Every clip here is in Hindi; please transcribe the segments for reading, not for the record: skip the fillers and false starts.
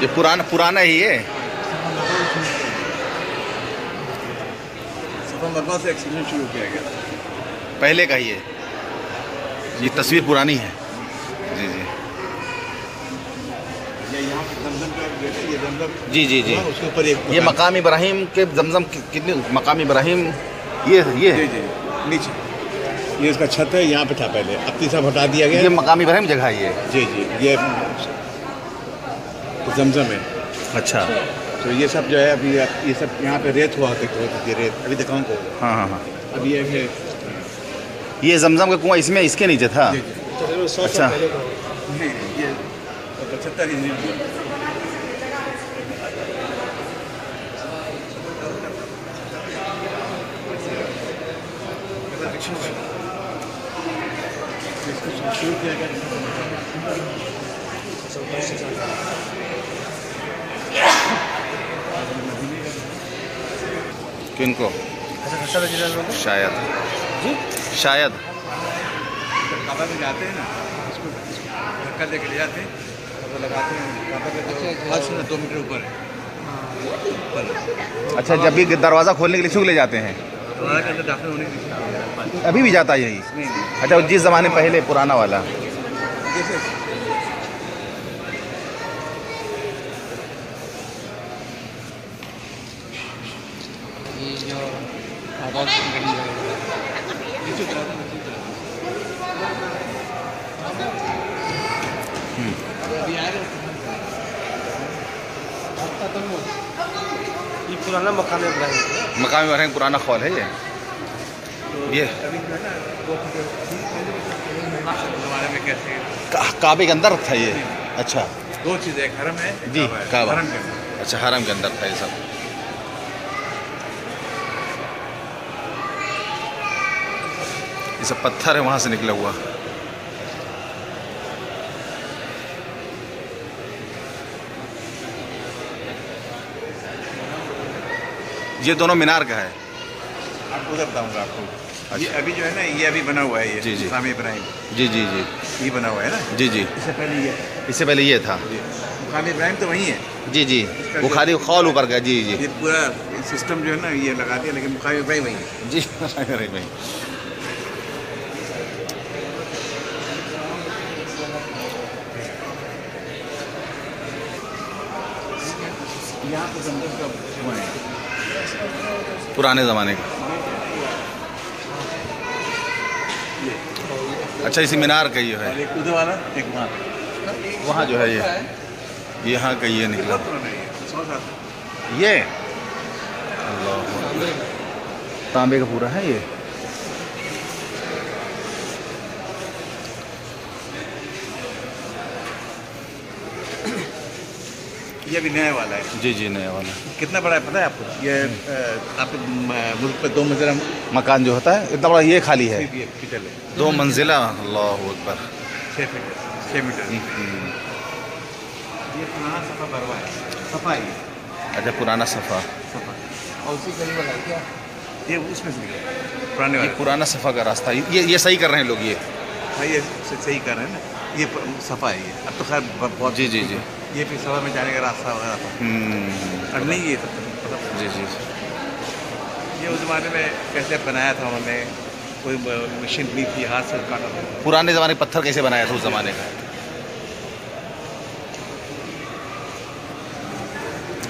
ये पुराना ही है। सफा मरवा से एक्सटेंशन शुरू किया गया, पहले का ही है। ये तस्वीर पुरानी है। जी जी ये यहाँ पे जमजम का गेट है, ये जमजम जी जी जी। उसके ऊपर एक ये मकाम इब्राहिम के जमजम कितने मकाम इब्राहिम ये जी जी नीचे ये इसका छत है, यहाँ पे था पहले, अब तीसरा हटा दिया गया। ये मकाम इब्राहिम जगह है ये। जी जी ये जमजम है। अच्छा। तो ये सब जो है अभी ये सब यहाँ पे रेत हुआ होती रेत, अभी दिखाऊँ को। हाँ हाँ हाँ। अभी ये है ये जमजम का कुआं इसमें इसके नीचे था। जी जी। अच्छा। नहीं ये 75 इंच शुरू किया गया। किनको? शायद जी शायद काबा में जाते हैं ना, इसको धक्का लेके ले जाते हैं और लगाते हैं काबा के जो हाथ से 2 मीटर ऊपर है। अच्छा, जब भी दरवाज़ा खोलने के लिए छू ले जाते हैं। दरवाजा के अंदर दाखिल होने के लिए अभी भी जाता है यही? नहीं अच्छा, जिस ज़माने पहले पुराना वाला। जैसे ये जो आवाज़ गड़ी है ये पुराना मकान इब्राहिम। मकाम इब्राहिम पुराना खौल है ये। अभी जो है ना ज़माने में कैसे काबे के अंदर था ये। अच्छा 2 चीज़ें, एक हरम है जी, काबा। हरम के अंदर। अच्छा, हरम के अंदर था ये सब। ये सब पत्थर है वहाँ से निकला हुआ। ये दोनों मीनार का है। आपको उधर बताऊँगा आपको। अच्छा। ये अभी जो है ना ये अभी बना हुआ है, ये जी, जी। मकाम इब्राहिम जी जी जी ये बना हुआ है ना। जी जी। इससे पहले ये इससे पहले ये था। जी मकाम इब्राहिम तो वही है। जी जी, बुखारी खौल ऊपर का। जी जी ये पूरा सिस्टम जो है ना ये लगा दिया, लेकिन मकाम इब्राहिम वही है। जी। अरे भाई, यहाँ पे जमजम का कुआं है पुराने ज़माने का। अच्छा, इसी मीनार का ये है। और एक उधर वाला एक वहाँ वहाँ जो है ये यहाँ का ये निकला बहुत पुराना है ये, 100 साल से। ये। अल्लाह, तांबे का पूरा है ये। ये भी नया वाला है। जी जी, नया वाला कितना बड़ा है पता है आपको? ये आपके मुल्क पे 2 मंजिला मकान जो होता है इतना बड़ा, ये खाली है। पिटल है। 2 मंजिला। अल्लाह अकबर। 6 मीटर। ये पुराना सफा बरवा है, सफा है ये। अच्छा, पुराना सफ़ा। सफा और उसी गली वाला है क्या? ये उसमें से निकला पुराने ये वाले। पुराना सफ़ा का रास्ता। ये सही कर रहे हैं लोग ये। हाँ ये सही कर रहे हैं ना, ये सफा है ये। अब तो खैर बहुत। जी जी जी। ये फिर सफा में जाने का रास्ता वगैरह था। अब नहीं ये तो जी जी। ये उस ज़माने में कैसे बनाया था उन्होंने, कोई मशीन नहीं थी, हाथ से काटा था। पुराने ज़माने का पत्थर कैसे बनाया था उस ज़माने का?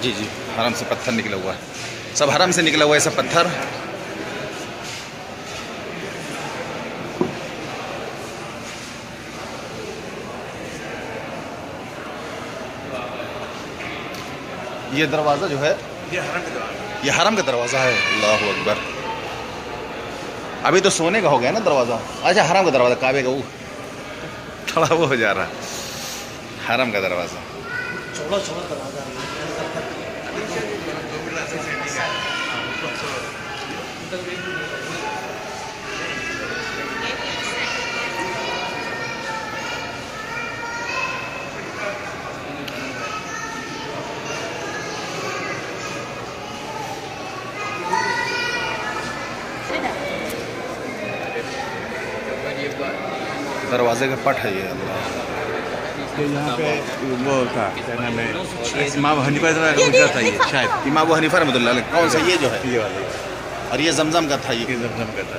जी जी, हरम से पत्थर निकला हुआ है, सब हरम से निकला हुआ है सब पत्थर। ये दरवाज़ा जो है ये हरम के दरवाज़ा। ये हरम का दरवाज़ा है। अल्लाह अकबर। अभी तो सोने का हो गया ना दरवाज़ा। अच्छा, हरम का दरवाज़ा, काबे का वो थोड़ा वो हो जा रहा है। हरम का दरवाज़ा। छोटा छोटा दरवाजा है। दरवाजे का पट है ये। अल्लाह। कि यहाँ पे वो था, क्या नाम है, इमाम हनीफा का गुजरा था ये शायद। इमाम अबू हनीफा रहमतुल्लाह अलैह। कौन सा? ये जो है, ये वाला और ये जमजम का था ये। जमजम का था।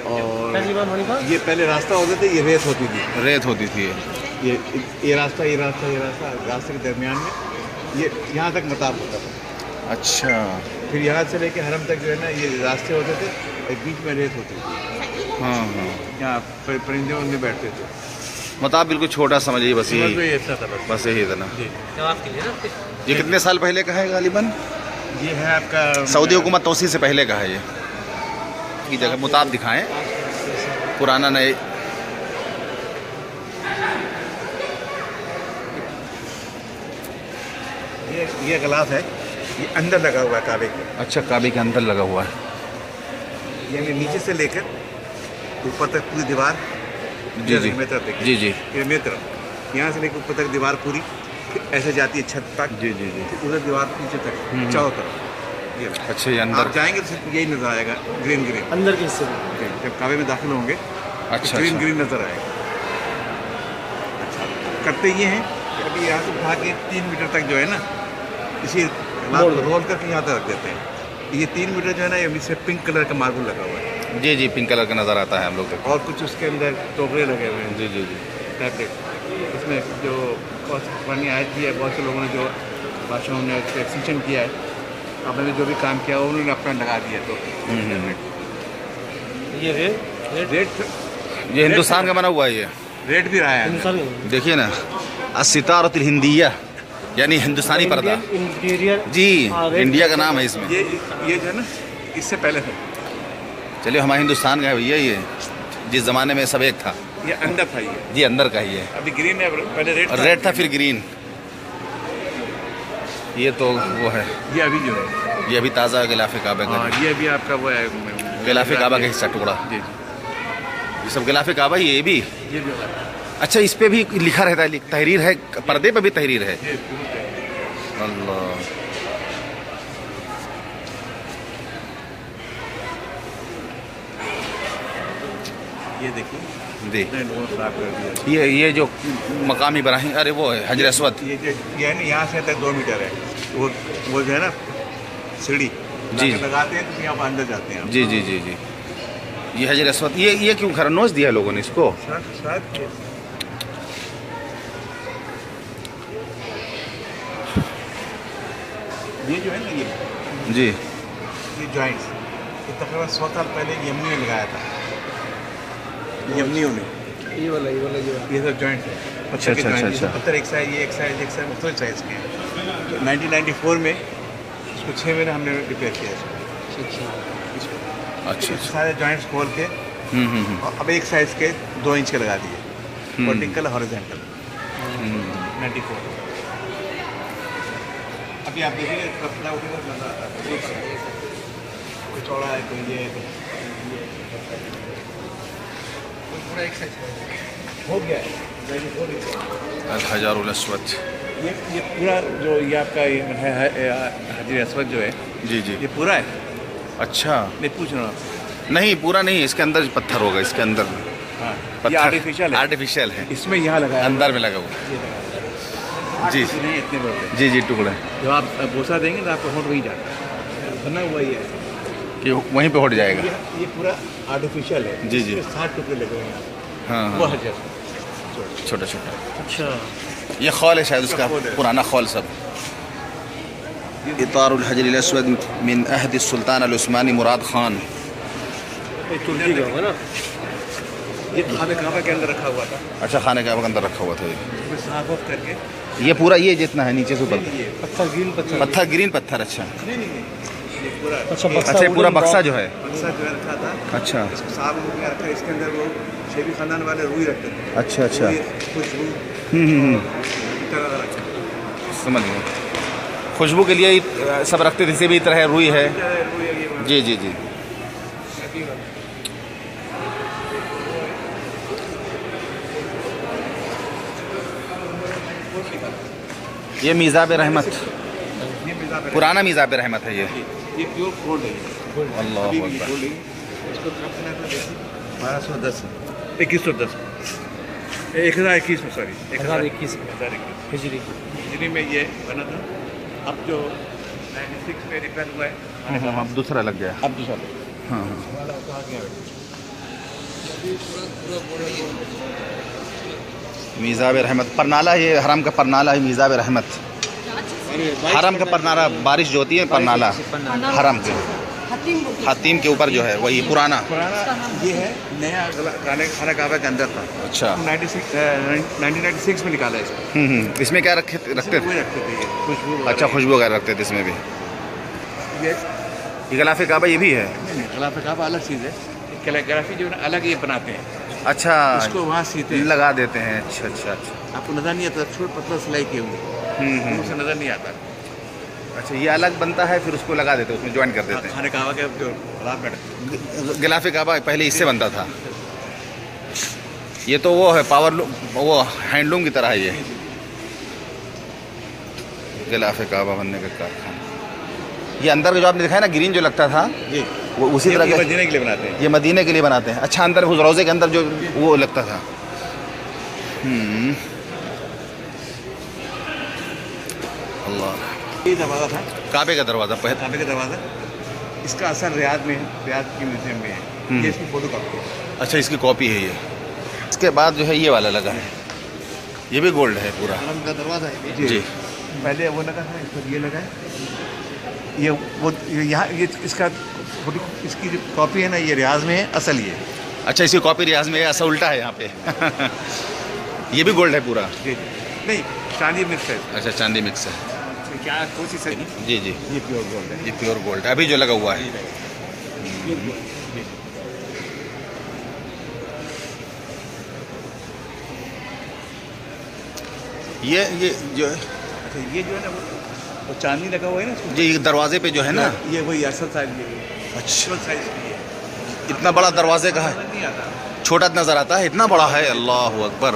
और इमाम हनीफा? ये पहले रास्ता होते थे, ये रेत होती थी। रेत होती थी ये। ये रास्ता रास्ते के दरमियान में ये यहाँ तक मताब होता था। अच्छा। फिर यहाँ से लेके हरम तक जो है ना, ये रास्ते होते थे, एक बीच में रेत होती थी। हाँ हाँ। यहाँ परिंदे उनमें बैठते थे। मतलब बिल्कुल छोटा समझिए, बस समझ यही, लो ये ऐसा था बस। बस यही था ना। जी, जवाब के लिए ना। ये कितने साल पहले का है गालिबन? ये है आपका सऊदी हुकूमत तोसी से पहले का है ये। की जगह मुताब दिखाएं, पुराना नए। ये गिलास है, ये अंदर लगा हुआ है काबे के। अच्छा, काबे के अंदर लगा हुआ है। यानी नीचे से लेकर ऊपर तक पूरी दीवार। जी जी मेरी तरफ देखिए। जी जी ये मेरी तरफ, यहाँ से लेकर ऊपर तक दीवार पूरी, फिर ऐसे जाती है छत तक। जी जी जी। फिर उधर दीवार नीचे तक चारों तरफ। ये अच्छा, ये अंदर। आप जाएंगे तो सिर्फ यही नजर आएगा, ग्रीन ग्रीन। अंदर के हिस्से में। जब काबे में दाखिल होंगे अच्छा ग्रीन अच्छा। ग्रीन नजर आएगा। अच्छा, करते ये हैं कि अभी यहाँ से उठा के 3 मीटर तक जो है ना, इसी रोल करके यहाँ तक रख देते हैं। ये 3 मीटर जो है ना, ये इसमें पिंक कलर का मार्बल लगा हुआ है। जी जी, पिंक कलर का नज़र आता है हम लोग को। और कुछ उसके अंदर टोकरे लगे हुए हैं। जी जी जी। टैबलेट इसमें जो बहुत पुरानी आयत भी है, बहुत से लोगों ने जो बादशाहों ने एक्सटेंशन किया है, आपने जो भी काम किया उन्होंने अपना लगा दिया। तो ये रेट ये हिंदुस्तान का बना हुआ है ये। रेट भी रहा है। हिंदुस्तान में। देखिए ना, अस्सितारतुल हिंदिया, यानी हिंदुस्तानी पर्दा। इंटीरियर जी, इंडिया का नाम है इसमें। ये जो है ना, इससे पहले था। चलिए, हमारे हिंदुस्तान का है भैया ये, जिस ज़माने में सब एक था। ये अंदर था ये। जी, अंदर का ही है। अभी ग्रीन है, पहले रेड था। रेड था, फिर ग्रीन। ये तो वो है, ये अभी जो है, ये अभी ताज़ा गिलाफ काबा का। हाँ, ये अभी आपका वो है गिलाफ काबा का हिस्सा टुकड़ा। जी जी, ये सब गिलाफ काबा ही है ये भी। ये भी होगा। अच्छा, इस पे भी लिखा रहता है, तहरीर है, पर्दे पे भी तहरीर है। ये शुरू से। अल्लाह। ये देखिए, जी, इतने लोगों ने खराब कर दिया। ये जो मकाम इब्राहिम, अरे वो है हजर अस्वद। ये है ना, यहाँ से तक 2 मीटर है। वो जो है ना, सीढ़ी जी। लगाते हैं तो यहाँ पर अंदर जाते हैं। जी जी जी जी। ये हजर अस्वद, ये क्यों खरनोश दिया लोगों ने इसको? शायद ये जो है ना, जी। ये जॉइंट्स, ये तकरीबन 100 साल पहले यमनी ने लगाया था। यमनियों ने ये वाला ये सब जॉइंट्स है। अच्छा अच्छा अच्छा अच्छा। पत्थर एक साइज, ये एक साइज मुख्तलिफ साइज़ के हैं। तो 1994 में इसको 6 महीने हमने रिपेयर किया इसको। अच्छा अच्छा। सारे जॉइंट्स खोल के और अब एक साइज़ के 2 इंच के लगा दिए, वर्टिकल हॉरिजॉन्टल। 94। अभी आप देखिए, कपड़ा उठेगा नजर आता है, कोई चौड़ा है, कोई ये है, पूरा एक साइज हो गया है। 94 इंच। अल हजारुल अस्वद। ये पूरा जो ये आपका है हजर अस्वद जो है, जी जी। ये पूरा है। अच्छा, नहीं, पूछ रहा हूँ आपसे। नहीं पूरा नहीं, इसके अंदर पत्थर होगा, इसके अंदर हाँ, पत्थर ये आर्टिफिशियल है। आर्टिफिशियल है, इसमें यहाँ लगाया अंदर में लगा हुआ। जी नहीं, इतने बड़े। जी जी, टुकड़े जब आप बोसा देंगे तो आपका होंठ वहीं जाता है, बना हुआ ही है। कि वहीं पे हट जाएगा। ये पूरा आर्टिफिशियल है। जी, जी। इसमें 60 टुकड़े लगे हुए हैं। हाँ वो हाँ, हजर छोटा छोटा। अच्छा, ये खौल है शायद उसका, खौल है। पुराना खौल सब। इतारुल हजर अस्वद मिन अहद सुल्तान अल उस्मानी मुराद खान। ये तुर्की का होगा ना। ये खाने काबा के अंदर रखा हुआ था, अच्छा, खाने का अंदर रखा हुआ था ये। इसमें साफ ऑफ करके। ये पूरा ये जितना है नीचे से ऊपर ये पत्थर ग्रीन पत्थर। पत्थर, ग्रीन पत्थर। अच्छा नहीं, ये पूरा अच्छा, बक्सा अच्छा, ये पूरा wooden बक्सा box। जो है। बक्सा जो है रखा था। अच्छा इसको साफ करके रखा। इसके अंदर वो शेबी खानदान वाले रुई रखते थे। अच्छा अच्छा। खुशबू तरह रखते समझ गया, खुशबू के लिए ही सब रखते थे, इसी भी तरह रुई है। थे। जी जी जी। ये मीज़ाब रहमत, ये मिजाब है। पुराना मीज़ाब रहमत है ये। ये प्योर गोल्ड है। अल्लाह अभी भी अकबर। गोल्ड है। इसको 1210 2110। 1021 में, सॉरी 1021 में 1021 हिजरी। हिजरी में ये बना था। अब जो 96 में रिपेयर हुआ है, अब दूसरा लग गया। अब दूसरा हाँ मीज़ाब रहमत परनाला, ये हरम का परनाला है मीज़ाब रहमत। हरम का परनाला, बारिश जो होती है परनाला हरम के हतीम के ऊपर जो है वही पुराना। ये है नया खाना काबा के अंदर था। अच्छा 1996 में निकाला है इसको। इसमें क्या रखते थे? रखते थे ये खुशबू। अच्छा खुशबू वगैरह रखते थे इसमें भी। ये गिलाफ काबा ये भी है? गिलाफ काबा अलग चीज़ है, कैलीग्राफी जो है ना अलग ये बनाते हैं, अच्छा इसको वहाँ सीते हैं, लगा देते हैं। अच्छा अच्छा अच्छा आपको नज़र नहीं आता, छोटा पतला सिलाई किए हुए उसे नज़र नहीं आता। अच्छा ये अलग बनता है फिर उसको लगा देते हैं, उसमें ज्वाइन कर देते हैं। खाने काबा के जो गिलाफ गिलाफ काबा पहले इससे बनता था। ये तो वो है पावर वो हैंडलूम की तरह है ये गिलाफ काबा बनने का कारखाना। ये अंदर का जो आपने दिखाया ना ग्रीन जो लगता था जी, वो उसी तरह का मदीने के लिए बनाते हैं। ये मदीने के लिए बनाते हैं। अच्छा अंदर उस रोज़े के अंदर जो वो लगता था। अल्लाह। ये दरवाज़ा था काबे का दरवाज़ा पहले। काबे का दरवाज़ा, इसका असर रियाद में है, रियाद की म्यूजियम में है। ये इसकी फोटो कापी है। अच्छा इसकी कॉपी है ये। इसके बाद जो है ये वाला लगा है, ये भी गोल्ड है पूरा। हरम का दरवाज़ा है जी पहले वो लगा था, इस पर ये लगा है। ये वो यहाँ ये इसका फोटो, इसकी जो कॉपी है ना ये रियाज में है, असल ये। अच्छा इसकी कॉपी रियाज में है, ऐसा उल्टा है यहाँ पे ये भी गोल्ड है पूरा? जी नहीं, चांदी मिक्स है। अच्छा चांदी मिक्स है। क्या कोशिश है जी जी ये प्योर गोल्ड है। ये प्योर गोल्ड है अभी जो लगा हुआ है। ये जो है अच्छा ये जो है ना वो चांदी लगा हुआ है ना इसमें। जी ये दरवाजे पे जो है ना। ये वही असल साइज ये अच्छा असल साइज की है। इतना बड़ा दरवाजे का है, नज़र नहीं आता। छोटा नजर आता है, इतना बड़ा है। अल्लाह अकबर,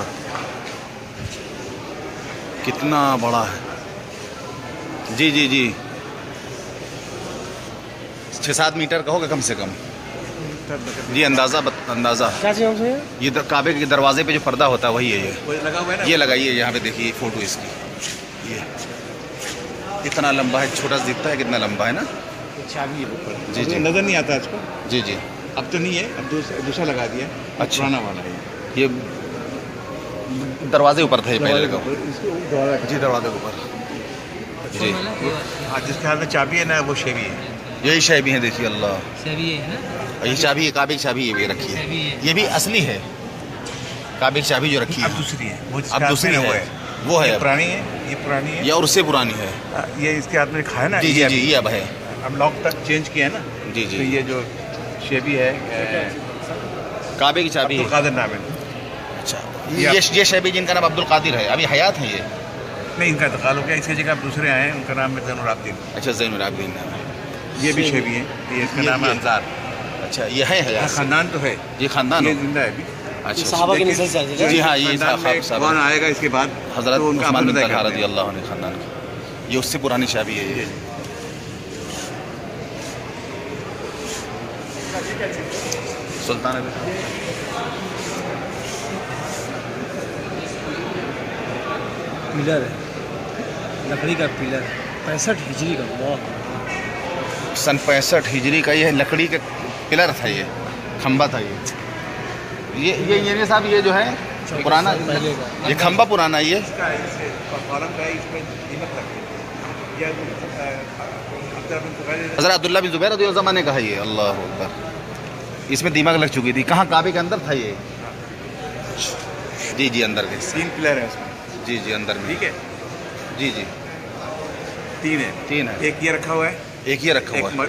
कितना बड़ा है। जी जी जी 6-7 मीटर का होगा कम से कम जी। अंदाज़ा अंदाज़ा क्या चाहिए हमसे? ये काबे के दरवाजे पे जो पर्दा होता है वही है ये। वो लगा हुआ है ना, ये लगाइए यहाँ पे देखिए फोटो इसकी। ये कितना लंबा है, छोटा सा दिखता है कितना लंबा है ना। चाबी है ऊपर। जी जी नज़र नहीं आता इसको। जी जी अब तो नहीं है, अब दूसरा लगा दिया। अच्छा। पुराना वाला है ये दरवाजे ऊपर था ये पहले लगा। इसको जी दरवाजे के ऊपर जी। हाँ, जिसके हाथ में चाबी है ना वो शेवी है। यही चाबी है देखिए। अल्लाह सभी है ना? ये चाबी है, काबे की चाबी ये भी रखी है। ये भी असली है काबे की चाबी जो रखी है। अब दूसरी है, वो जिसके अब हाथ दूसरी में है, वो है ये अब। पुरानी है, ये पुरानी है। ये और उससे पुरानी है। ये इसके हाथ में रखा है ना। जी जी जी ये अब है। अब लॉक तक चेंज किया है ना। जी तो जी ये जो शेवी है काबे की चाबी अब्दुल है। कादिर नाम है। अच्छा ये शैबी जिनका नाम अब्दुल कादिर है, अभी हयात है ये? नहीं, इनका इंतकाल हो गया, इसकी जगह अब दूसरे आए हैं, उनका नाम है ज़ैनुल आबिदीन। अच्छा ज़ैनुल आबिदीन नाम है। ये भी शेवी है, ये इसका नाम है ये- अंसार। अच्छा ये है हयात से? खानदान तो है, ये खानदान ये हो? जिंदा है अभी। अच्छा साहबा के लेकिन नस्ल से आते हैं। जी हाँ, ये खानदान में साहब कौन आएगा इसके बाद हज़रत तो उनका उस्मान अमल बिन तय तलहा करते रज़ी हैं। अल्लाह अन्हु खानदान की। ये उससे पुरानी चाबी है ये। सुल्तान पिलर है, लकड़ी का पिलर है, 65 हिजरी का। वाह, सन 65 हिजरी का ये लकड़ी का पिलर था, ये खंबा था ये साहब ये जो है पुराना, पहले का। ये खंबा पुराना है ये। इसका इससे फॉरम का इसमें कीमत लगती है। या हज़रत अब्दुल्ला बिन ज़ुबैर रज़ी ज़माने का है ये। अल्लाह अकबर, इसमें दिमाग लग चुकी थी। कहाँ? काबे के अंदर था ये। जी जी अंदर के 3 पिलर है उसमें। जी जी अंदर में। ठीक है, जी जी 3 है। 3 है, एक ये रखा हुआ है, एक ये रखा हुआ एक है।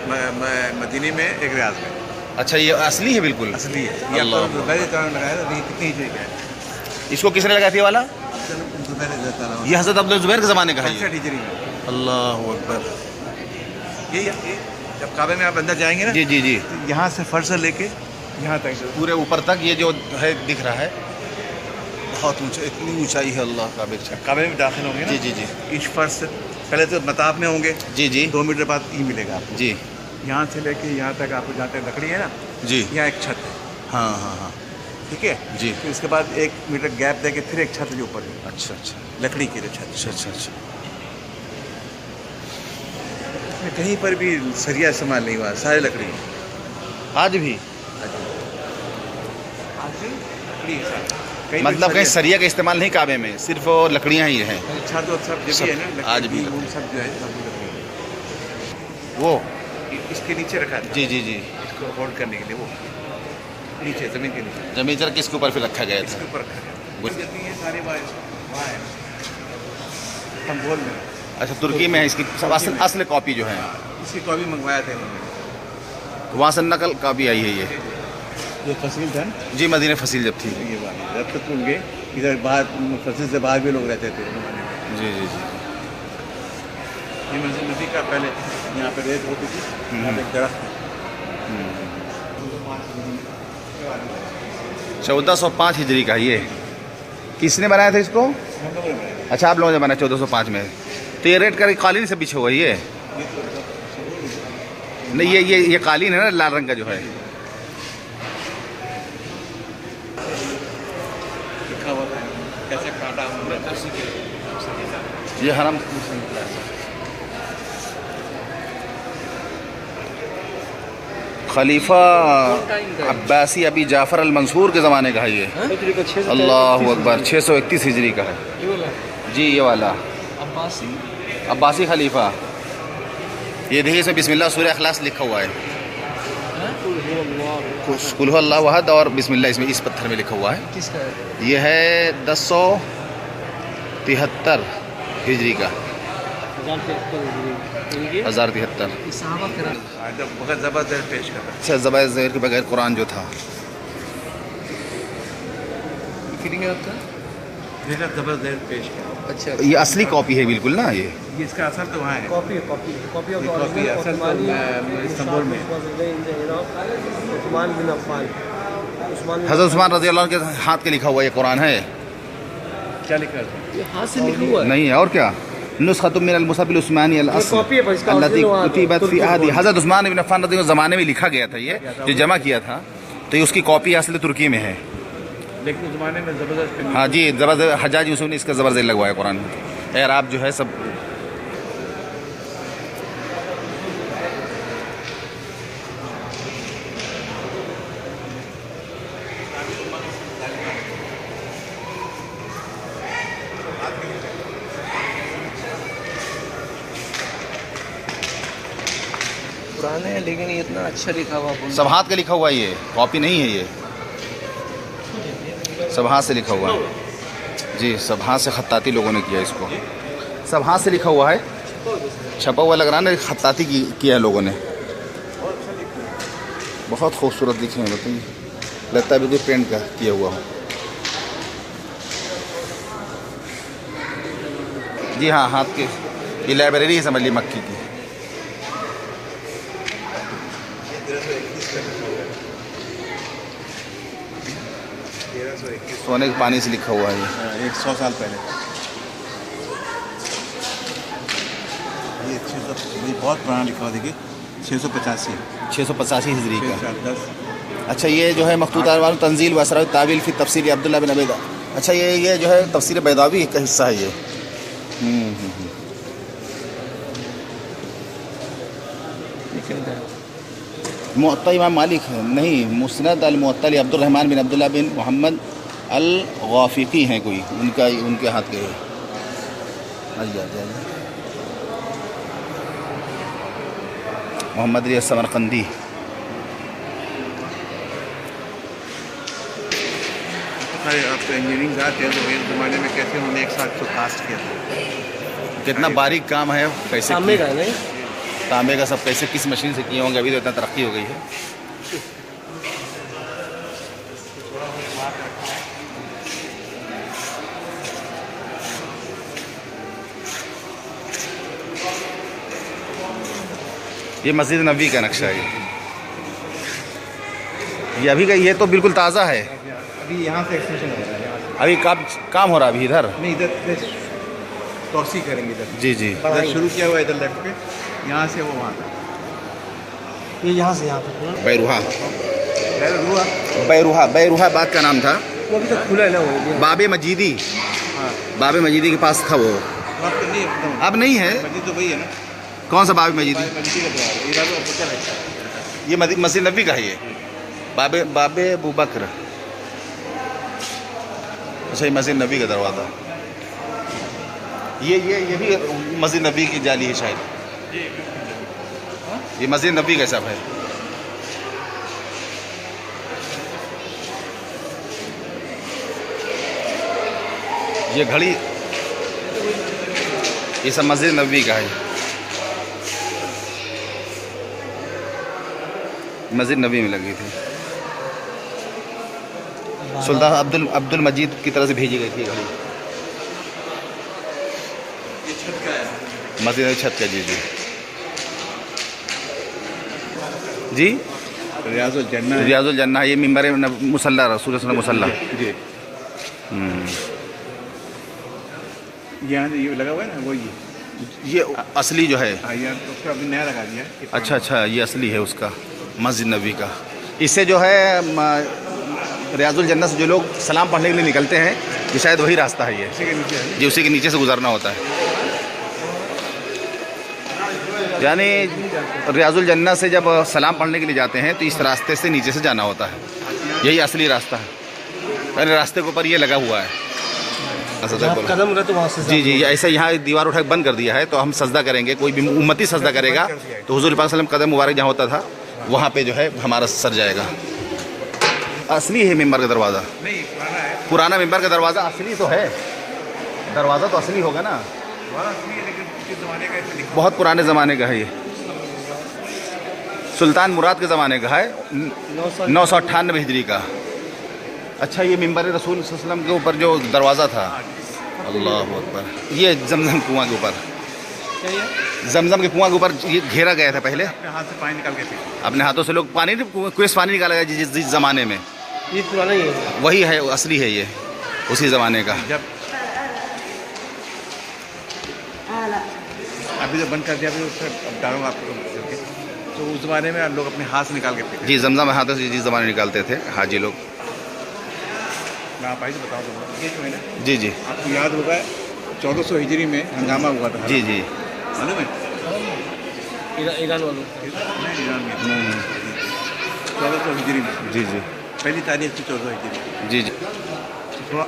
मदीने में, एक रियाज में। अच्छा ये असली है बिल्कुल? असली है। ये अल्लाह आपको ज़ुबैर रज़ियल्लाहु अन्हु लगाया था, देखिए कितनी हिजरी का है। इसको किसने लगाया था ये वाला? ज़ुबैर रज़ियल्लाहु अन्हु ये हज़रत अब्दुल्ला ज़ुबैर के ज़माने का है ये। 65 हिजरी में। अल्लाह अकबर। ये जब काबे में आप अंदर जाएंगे ना, जी जी जी तो यहाँ से फर्श से लेके यहाँ तक पूरे ऊपर तक ये जो है दिख रहा है, बहुत ऊंचा, इतनी ऊंचाई है अल्लाह काबे की। काबे में दाखिल होंगे ना। जी जी जी इस फर्श से पहले तो मताब में होंगे, जी जी 2 मीटर बाद ई मिलेगा आपको। जी यहाँ से लेके यहाँ तक आपको जाते लकड़ी है ना, जी यहाँ एक छत है। हाँ हाँ हाँ ठीक है जी। फिर इसके बाद 1 मीटर गैप देके फिर एक छत के ऊपर अच्छा अच्छा लकड़ी की छत। अच्छा अच्छा अच्छा। इसमें कहीं पर भी सरिया इस्तेमाल नहीं हुआ, सारे लकड़ी है। आज भी लकड़ी है सारा। कहीं भी मतलब कहीं सरिया का इस्तेमाल नहीं काबे में, सिर्फ लकड़ियाँ ही हैं। छत और सब जो भी है ना लकड़ी, आज भी वो सब जो है सब लकड़ी है। वो इसके नीचे रखा था जी जी जी, इसको होल्ड करने के लिए, वो नीचे जमीन के नीचे जमीन जरा किसके ऊपर फिर रखा गया था? इसके ऊपर रखा गया। जल्दी है सारे वहाँ है संगोल में। अच्छा, तुर्की में है इसकी सब असल कॉपी जो है, इसकी कॉपी मंगवाया था इन्होंने। वहाँ से नकल कॉपी आई है ये फसील था ना, जी, मदीने फसील जब थी। ये बात जब तक उनके इधर बाहर फसील से बाहर भी लोग रहते थे उन्होंने। जी जी जी। ये मस्जिद नबी का पहले यहाँ पे रेत होती थी, यहाँ पे एक दरख्त था। 1405 हिजरी का ये। किसने बनाया था इसको? अच्छा, आप लोगों ने बनाया 1405 में। तो ये रेड का कालीन से बिछा हुआ है ये? नहीं, ये कालीन है ना, लाल रंग का जो है। लिखा हुआ था कैसे काटा उन्होंने। ये हरम खलीफा अब्बासी अबी जाफ़र अल मंसूर के ज़माने का है ये। अल्लाह अकबर, 631 हिजरी का है जी ये वाला अब्बासी खलीफा। ये देखिए, इसमें बिस्मिल्लाह सूरह इखलास लिखा हुआ है। कुल हु अल्लाहु अहद और बिस्मिल्लाह इसमें इस पत्थर में लिखा हुआ है। किसका है? ये है 1073 हिजरी का, 1073। सहाबा के रंग। जब बहुत ज़बरदस्त पेश कर रहा अच्छा, ज़बान ज़हर के बगैर कुरान जो था। कितने का था? है ज़बरदस्त पेश कर। अच्छा, ये असली कॉपी है बिल्कुल ना ये? ये इसका असर तो वहाँ है, कॉपी ये कॉपी असल तो इस्तांबुल में है। हज़रत उस्मान रज़ी अल्लाह के हाथ के लिखा हुआ ये कुरान है? क्या लिखा है? ये हाथ से लिखा हुआ है। नहीं है और क्या? नुस्ख़तुम मिनल मुसहफ़िल उस्मानी अल अस्ल कॉपी है, पर इसका अल्लती original वहाँ है, कुतिबत फ़ी अहदी हज़रत उस्मान इब्न अफ़्फ़ान रज़ी अल्लाह ज़माने में लिखा गया था, ये जो जमा किया था। तो ये उसकी कॉपी असल तुर्की में है। लेकिन उस ज़माने में ज़बरदस्त। हाँ जी, ज़बरदस्त। हज्जाज यूसुफ ने इसका ज़बरदस्त लगवाया कुरान में। यार आप जो है सब पुराने हैं, लेकिन ये इतना अच्छा लिखा हुआ है। सब हाथ का लिखा हुआ है, ये कॉपी नहीं है, ये सब हाथ से लिखा हुआ है जी। सब हाथ से खत्ताती लोगों ने किया इसको, सब हाथ से लिखा हुआ है, छपा हुआ लग रहा है ना, खत्ताती किया है लोगों ने। बहुत खूबसूरत लिखे हैं, बताइए, लगता है बिल्कुल पेंट का किया हुआ हो। जी हाँ, हाथ के। ये लाइब्रेरी है, समझ ली, मक्की की। सोने के पानी से लिखा हुआ है ये। 100 साल पहले। ये 600, ये बहुत पुराना लिखा हुआ, देखिए 685 685 हिजरी का। 10। अच्छा, ये जो है मखतूत अरवान तंजील व असरार तावील फी तफसीर अब्दुल्लाह बिन अबीदा। अच्छा, ये जो है तफसीर बैदावी का हिस्सा है ये। मुअत्ता इमाम मालिक है नहीं, मुस्नद अल मुअत्ता li अब्दुर्रहमान बिन अब्दुल्लाह बिन मोहम्मद अल गाफिकी हैं कोई, उनके हाथ के। मोहम्मद अली समरकंदी। आप इंजीनियरिंग आते हैं तो इस ज़माने में कैसे उन्होंने एक साथ तो कास्ट किया था। कितना बारीक काम है, कैसे सामने का नहीं, तांबे का सब कैसे किस मशीन से किए होंगे, अभी तो इतना तरक्की हो गई है। ये मस्जिद नबी का नक्शा है ये अभी का, ये तो बिल्कुल ताज़ा है। अभी यहाँ से एक्सटेंशन हो रहा है, यहाँ से। अभी काम हो रहा है अभी इधर। नहीं, इधर तोसी करेंगे इधर। जी जी, इधर शुरू किया हुआ, इधर लेफ्ट पे, यहाँ से वो वहाँ तक। ये यहाँ से यहाँ तक। बैरुहा। बैरूहा, बैरूहा बाग का नाम था। वो अभी तक खुला है ना वो। बाबे मजीदी, हाँ, बाबे मजीदी के पास था वो, वहाँ तो नहीं है, अब नहीं है। मस्जिद तो वही है ना, कौन सा बाबे मजीदी? मस्जिद का द्वार, ये रात को पता है। ये मस्जिद नबी का है ये, बाबे बाबे अबू बकर। अच्छा, ये मस्जिद नबी का दरवाज़ा, ये भी मस्जिद नबी की जाली है शायद। ये मस्जिद नबी का सब है। ये घड़ी, ये सब मस्जिद नबी का है, मस्जिद नबी में लगी थी। सुल्तान अब्दुल मजीद की तरफ से भेजी गई थी घड़ी। ये छत का है, मस्जिद छत का, जी जी जी। रियाजुल जन्ना है। रियाजुल जन्ना, ये मिंबर मुसल्ला, रसूल सल्लल्लाहु अलैहि वसल्लम। जी, यहाँ ये लगा हुआ है ना, वो ये असली जो है। हाँ, ये उसका अभी नया लगा दिया है। अच्छा अच्छा, ये असली है उसका, मस्जिद नबी का। इससे जो है रियाजुल जन्नत से जो लोग सलाम पढ़ने के लिए निकलते हैं, ये शायद वही रास्ता है ये, इसी के नीचे है। जी उसी के नीचे से गुजरना होता है। यानी रियाजुल जन्नत से जब सलाम पढ़ने के लिए जाते हैं तो इस रास्ते से नीचे से जाना होता है, यही असली रास्ता है। यानी रास्ते के ऊपर ये लगा हुआ है, कदम रहे तो वहाँ से। जी जी, ऐसा यहाँ दीवार उठा बंद कर दिया है, तो हम सजदा करेंगे, कोई भी उम्मती सजदा करेगा तो हुजूर पाक सल्लल्लाहु अलैहि वसल्लम कदम मुबारक जहाँ होता था वहाँ पे जो है हमारा सर जाएगा। असली है मिंबर का दरवाज़ा, नहीं पुराना है, पुराना मिंबर का दरवाज़ा असली तो है, दरवाज़ा तो असली होगा ना, पुराना असली है, लेकिन किस ज़माने का है इसमें लिखा बहुत पुराने ज़माने का है ये, सुल्तान मुराद के ज़माने का है, 998 हिजरी का। अच्छा, ये मिंबर रसूल सल्लल्लाहु अलैहि वसल्लम के ऊपर जो दरवाज़ा था, अल्लाह अकबर, ये जमजम कुआं के ऊपर, जमजम के कुआं के ऊपर ये घेरा गया था पहले, अपने हाथ से पानी निकाल के पीते। अपने हाथों से लोग पानी, कुएं से पानी निकाला गया जिस ज़माने में, ये पुराना ही है, वही है, असली है ये, उसी ज़माने का। जब अभी तो बंद कर दिया, अभी उससे अब डालूंगा आपको करके। तो उस ज़माने में लोग अपने हाथ से निकाल के पीते। जी, जमजम हाथों से जिस ज़माने निकालते थे हाजी लोग। मैं आप आइए तो बताऊँ तो ये जो है ना, जी जी आपको याद होगा 1400 हिजरी में हंगामा हुआ था। जी जी, मालूम है? ईरान वालों। नहीं, ईरान में 1400 हिजरी में, जी जी पहली तारीख थी 1400 हिजरी। जी जी, तो थोड़ा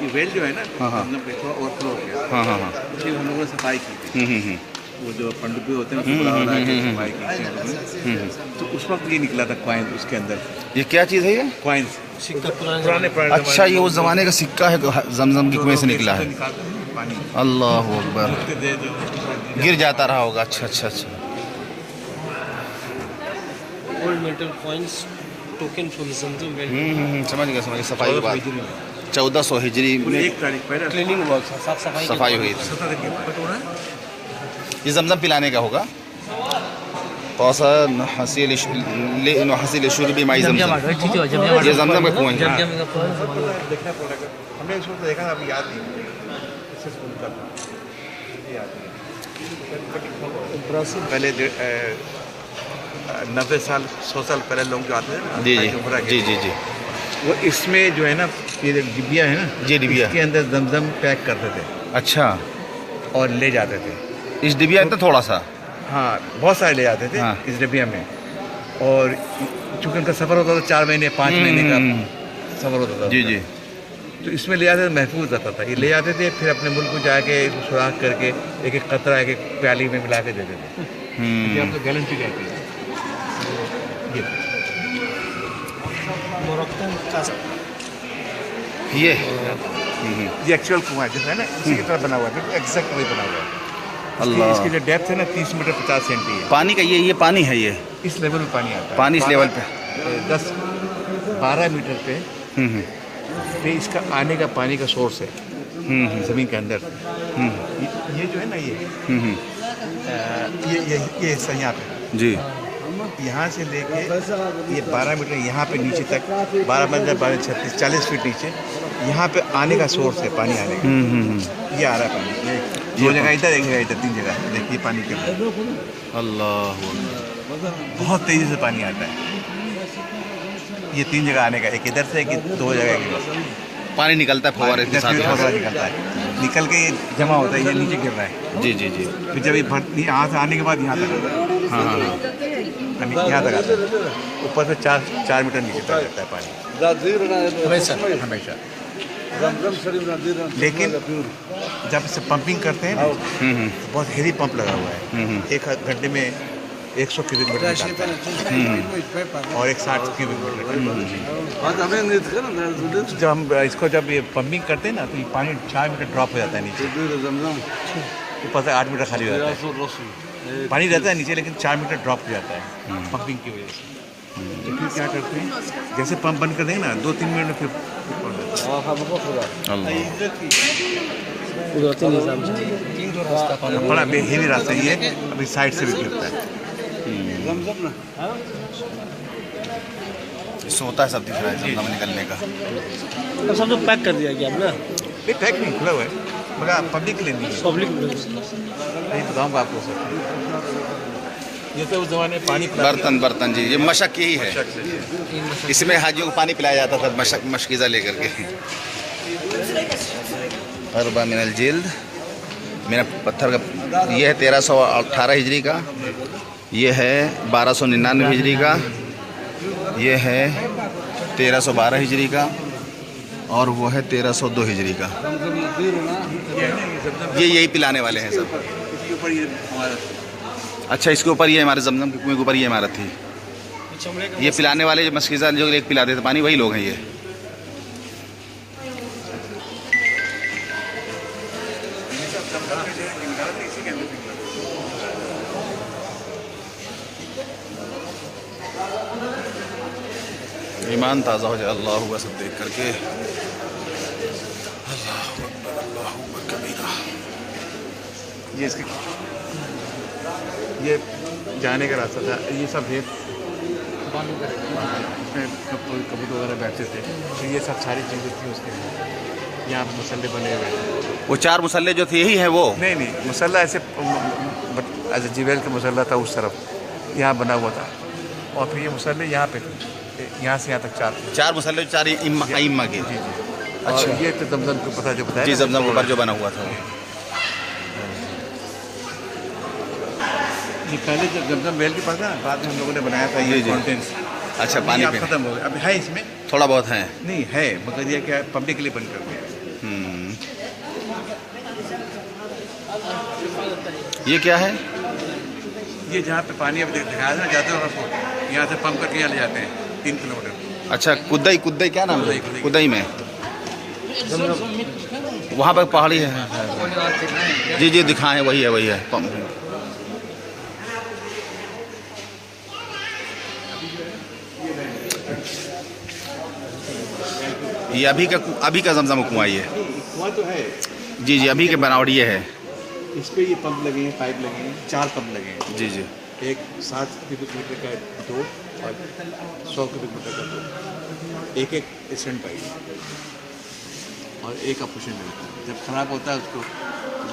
ये वेल जो है ना, हाँ, हाँ। मतलब कि थोड़ा ओवरफ्लो हो गया, हाँ हाँ हाँ, इसलिए हम लोगों ने सफाई की थी। वो जो पनडुब्बी होते हैं उसको बुला बुला के सफाई की थी हम लोगों ने। तो उस वक्त ये निकला था कॉइन उसके अंदर, ये क्या चीज़ है ये? कॉइन्स सिक्का पुराने अच्छा, ये उस ज़माने का सिक्का है, जमजम की कुएं से निकला है। पानी अल्लाह अकबर, उसके दे जो गिर जाता रहा होगा। अच्छा अच्छा अच्छा, old metal coins token for Zamzam well. समझ गया सफाई की बात। 1400 हिजरी पूरी में एक तारीख पहले क्लीनिंग वर्क, साफ सफाई सफाई हुई थी। 17 तारीख के बटोरा ये जमजम पिलाने का होगा। कौसा हसील शुरबी माई जमजम, ये जमजम का कुआं है। देखना पड़ेगा, हमने इसको तो देखा था, अभी याद नहीं इससे स्कूल का था, याद नहीं। पहले 90 साल 100 साल पहले लोग जो आते हैं ना, जी उम्रा के, जी जी जी, वो इसमें जो है ना, ये डिबिया है ना, जी डिबिया, इसके अंदर जमजम पैक करते थे। अच्छा, और ले जाते थे इस डिबिया में थोड़ा सा, हाँ बहुत सारे ले जाते थे हाँ। इस डिबिया में। और चूँकि उनका सफ़र होता था 4 महीने 5 महीने का सफ़र होता था, जी जी, तो इसमें ले जाते थे, महफूज रहता था। ये ले जाते थे, फिर अपने मुल्क को जाके इसको सुराख करके एक एक कतरा एक एक प्याली में मिला के देते थे। ये आप तो गारंटी कहते हैं। ये एक्चुअल कुआं जो है ना, इसी की तरह बना हुआ है, एग्जैक्ट वही बना हुआ है। अल्लाह, इसकी जो डेप्थ है ना 30 मीटर 50 सेंटी है। पानी का ये पानी है, ये इस लेवल में पानी आता है, पानी इस लेवल पे 10-12 मीटर पे इसका आने का पानी का सोर्स है ज़मीन के अंदर। ये जो है ना, ये हिस्सा यहाँ पे, जी, यहाँ से लेके ये 12 मीटर यहाँ पे नीचे तक, 12 मीटर 12 36 40 फीट नीचे, यहाँ पे आने का सोर्स है पानी आने का। ये आ रहा है पानी, दो जगह इधर, एक जगह इधर, 3 जगह देखिए पानी के अंदर। अल्लाह, बहुत तेज़ी से पानी आता है। ये 3 जगह आने का, एक इधर से, एक 2 जगह की पानी निकलता है फव्वारे के साथ। निकलता है, निकल के ये जमा होता है, ये नीचे गिर रहा है। जी जी जी। फिर जब ये यहाँ से आने के बाद यहाँ तक, हाँ हाँ यहाँ तक आता है, ऊपर से 4 मीटर नीचे तक जाता है पानी हमेशा। लेकिन जब से पंपिंग करते हैं ना, बहुत हेवी पंप लगा हुआ है, एक घंटे में 100 क्यूबिक मीटर निकालता है और एक 60 क्यूबिक मीटर। जब हम इसको जब ये पंपिंग करते हैं ना, तो ये पानी 4 मीटर ड्रॉप हो जाता है नीचे, ऊपर से 8 मीटर खाली हो जाता है। पानी रहता है नीचे, लेकिन 4 मीटर ड्रॉप हो जाता है पंपिंग की वजह से। तो फिर क्या करते हैं, जैसे पंप बंद कर देंगे ना, 2-3 मिनट में फिर बड़ा हेवी रास्ता ये, अभी साइड से भी गिरता है। सोता है सब दिख रहा है जमजम निकलने का। अब सब तो पैक कर दिया गया अब ना? नहीं, पैक नहीं, खुला हुआ है, मगर पब्लिक के लिए नहीं है। पब्लिक नहीं बताऊँगा आपको सर। ये तो उस जमाने में पानी बर्तन जी, ये मशक यही है, इसमें हाजियों को पानी पिलाया जाता था मशकीज़ा लेकर के। अरबा मिनल जिल्द, मेरा पत्थर का ये है 1318 हिजरी का, ये है 1299 हिजरी का, ये है 1312 हिजरी का, और वो है 1302 हिजरी का। ये यही पिलाने वाले हैं सब। इसके ऊपर ये हमारा, अच्छा, इसके ऊपर ये हमारे जमजम के कुएं के ऊपर ये इमारत थी। ये पिलाने वाले जो मशकीज़ा जो एक पिलाते थे पानी, वही लोग हैं ये। ईमान ताज़ा हो जाए अल्लाह हुआ सब देख करके। अल्लाह कबीरा। ये इसके ये जाने का रास्ता था, ये सब रेत इसमें कबूतर वगैरह बैठते थे, तो ये सब सारी चीज़ें थी उसके लिए। यहाँ पे मसल्ले बने हुए हैं, वो 4 मुसल्ले जो थे यही है वो? नहीं, मसल्ला ऐसे एज जीवेल का मसल्ला था उस तरफ, यहाँ बना हुआ था, और फिर ये मसल्ले यहाँ पे थे, यहाँ से यहाँ तक 4 मुसल्ले, 4 इम्मा के। जी। अच्छा, और ये तो जमजम को पता जो बताया जी, जमजम के ऊपर जो बना हुआ था वो। ये पहले जब जमजम वेल के पास था, बाद में हम लोगों ने बनाया था ये कॉन्टेंट्स। अच्छा, पानी पे खत्म हो गया, अभी है इसमें थोड़ा बहुत है? नहीं है, मगर ये क्या पब्लिक के लिए बंद कर दिया। ये क्या है? ये जहाँ पे पानी अब दिखाया ना, जाते हो आपको, यहाँ से पंप करके यहाँ ले जाते हैं 3 किलोमीटर। अच्छा, कुद्दई क्या नाम है? कुद्दई में वहाँ पर पहाड़ी है। जी जी, दिखाएं, वही है पंप। ये अभी का जमजम कुआं ये? कुआं तो है जी जी, अभी के बनावट ये है। इस पे ये पंप लगे हैं, पाइप लगे हैं, 4 पंप लगे हैं। जी जी। एक 7 क्यूबिक मीटर का 2 और 100 क्यूबिक मीटर का 2, एक एसेंट पाइप और एक अपोजिशन रहता है। जब ख़राब होता है उसको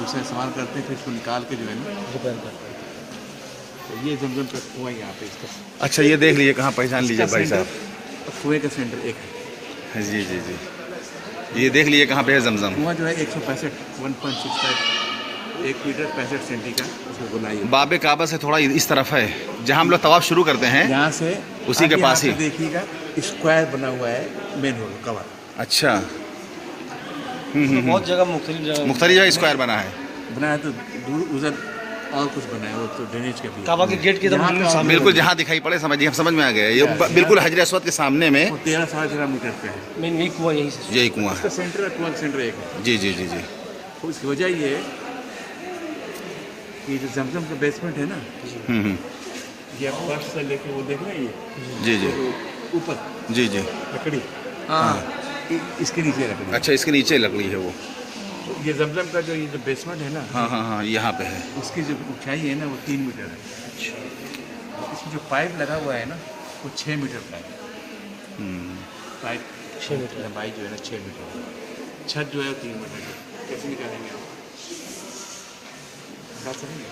दूसरा इस्तेमाल करते हैं, फिर इसको निकाल के जो है ना रिपेयर करते हैं। तो ये जमजम का कुआं यहाँ पे इसका। अच्छा, ये देख लीजिए, कहाँ पहचान लीजिए भाई साहब, कुएँ का सेंटर एक है। जी जी जी, ये देख लीजिए कहाँ पे है जमजम। कुआं जो है 165 1.65 1 मीटर 65 सेंटी का उसको गुनाई है। बाबे काबा से थोड़ा इस तरफ है, जहाँ हम लोग तवाफ शुरू करते हैं, यहाँ से उसी के पास ही देखिएगा स्क्वायर बना हुआ है मेन रोड कवर। अच्छा, बहुत जगह मुख्तलिफ जगह स्क्वायर बना है। बनाया तो दूर उधर और कुछ बना है, वो तो ड्रेनेज के भी। काबा के गेट के बिल्कुल जहाँ दिखाई पड़े, समझ में आ गया। ये बिल्कुल हजर अस्वद के सामने में 13-13.5 मीटर पे है मेन, यही कुआं, यही कुआं। इसका सेंटर है, कुआं सेंटर एक है। जी जी जी जी। तो इसकी वजह ये है कि जो जमजम का बेसमेंट है ना, ये आप फर्स्ट से लेके वो देख रहे हैं, ये जी जी ऊपर जी जी लकड़ी, हाँ इसके नीचे लकड़ी। अच्छा, इसके नीचे लकड़ी है वो। तो ये जमजम का जो बेसमेंट है ना, हाँ, यहाँ पे है। उसकी जो ऊंचाई है ना वो 3 मीटर है। इसमें जो पाइप लगा हुआ है ना वो 6 मीटर का है। पाइप 6 मीटर, लंबाई जो है ना 6 मीटर, छत जो है 3 मीटर की। कैसे निकालेंगे आप? बता सकेंगे?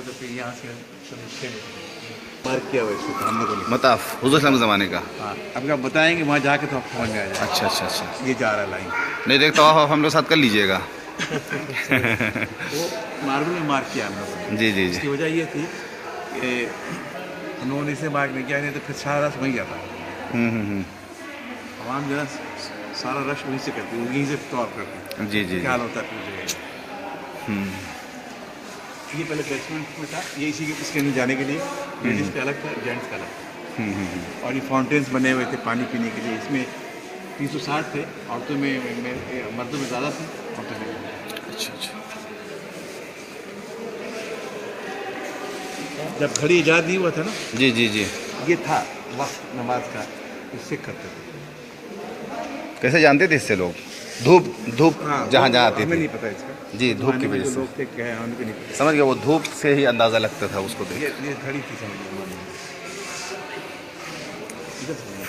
तो फिर यहाँ से 6 मीटर मार्क किया हुआ है इसको, हम लोगों ने। मताफ हुज़ूर सल्लल्लाहु अलैहि वसल्लम ज़माने का। हाँ, अब आप बताएंगे वहाँ जाके तो आपको समझ में आ जाएगा। अच्छा अच्छा अच्छा। ये जा रहा है लाइन, नहीं देखता आप हम लोग साथ कर लीजिएगा। वो मार्बल में मार्क किया हम लोगों ने। जी जी जी। इसकी वजह ये थी कि उन्होंने इसे मार्क नहीं किया, नहीं तो फिर सारा रश वहीं जाता। आवाम जो है सारा रश वहीं से करती है, वहीं से तौर करती है। जी जी क्या हाल होता है पूरी जगह। ये पहले बेसमेंट में था, ये इसी के इसके अंदर जाने के लिए लेडीज़ का अलग था, जेंट्स का अलग था। और ये फाउंटेन्स बने हुए थे पानी पीने के लिए। इसमें 360 थे, औरतों में मर्दों में ज़्यादा थे, औरतों में। अच्छा अच्छा। जब घड़ी ईजाद नहीं हुआ था ना, जी जी जी। ये था वक्त नमाज का, इससे करते थे। कैसे जानते थे इससे लोग? धूप धूप जहाँ जहाँ आती हमें थी। नहीं पता इसका। जी धूप की वजह जो से। लोग थे क्या है उनको नहीं पता। समझ गया, वो धूप से ही अंदाज़ा लगता था उसको देख। ये घड़ी थी, समझ लो। इधर से समझ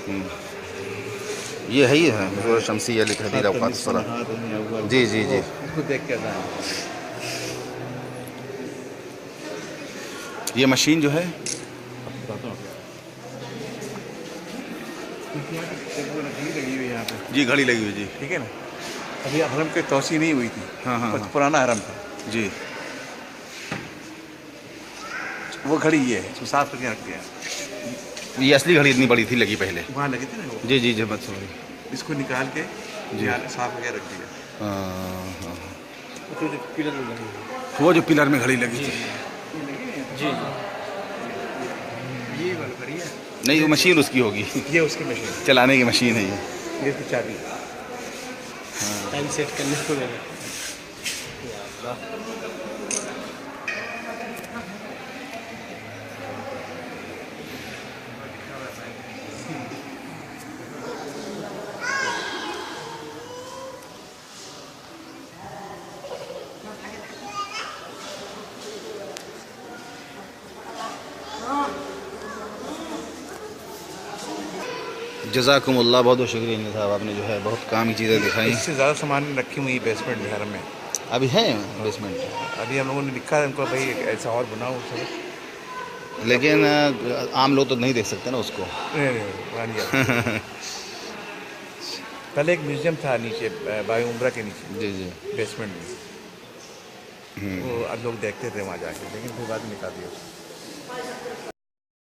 लो। ये है ही है हुज़ूर शमसी अली खदीर औक़ात सलाह। जी जी जी। इसको देख के जाना। ये मशीन जो है बताता हूँ घड़ी लगी हुई है यहाँ पे, जी, घड़ी लगी हुई जी। ठीक है ना। अभी हरम की तोसी नहीं हुई थी। हाँ हाँ कुछ हाँ। पुराना हरम था। जी। वो घड़ी ये है, इसको साफ करके रख दिया। ये असली घड़ी इतनी बड़ी थी लगी पहले। वहाँ लगी थी ना वो, जी जी जी मत समझ। इसको निकाल के जी। यहाँ साफ करके रख दिया। हाँ। तो जो पिलर में लगी हुई वो जो पिलर में घड़ी लगी थी। है। जी ये वाली घड़ी है, नहीं वो मशीन उसकी होगी, ये उसकी मशीन है, चलाने की मशीन है ये। ये इसकी चाबी है। टाइम सेट करने को लगा। जज़ाकुमुल्लाह, बहुत बहुत शुक्रिया इंद्र साहब, आपने जो है बहुत काम की चीज़ें दिखाई। इससे ज़्यादा सामान रखी हुई बेसमेंट में, हरम में। अभी है बेसमेंट, अभी हम लोगों ने लिखा है उनको, भाई ऐसा और बनाओ सब। लेकिन आम लोग तो नहीं देख सकते ना उसको। वहाँ नहीं आता। पहले एक म्यूजियम था नीचे, बाई उम्रा के नीचे जी जी। बेसमेंट में, वो अब लोग देखते थे वहाँ जाके, लेकिन फिर बाद में निकाल दिया।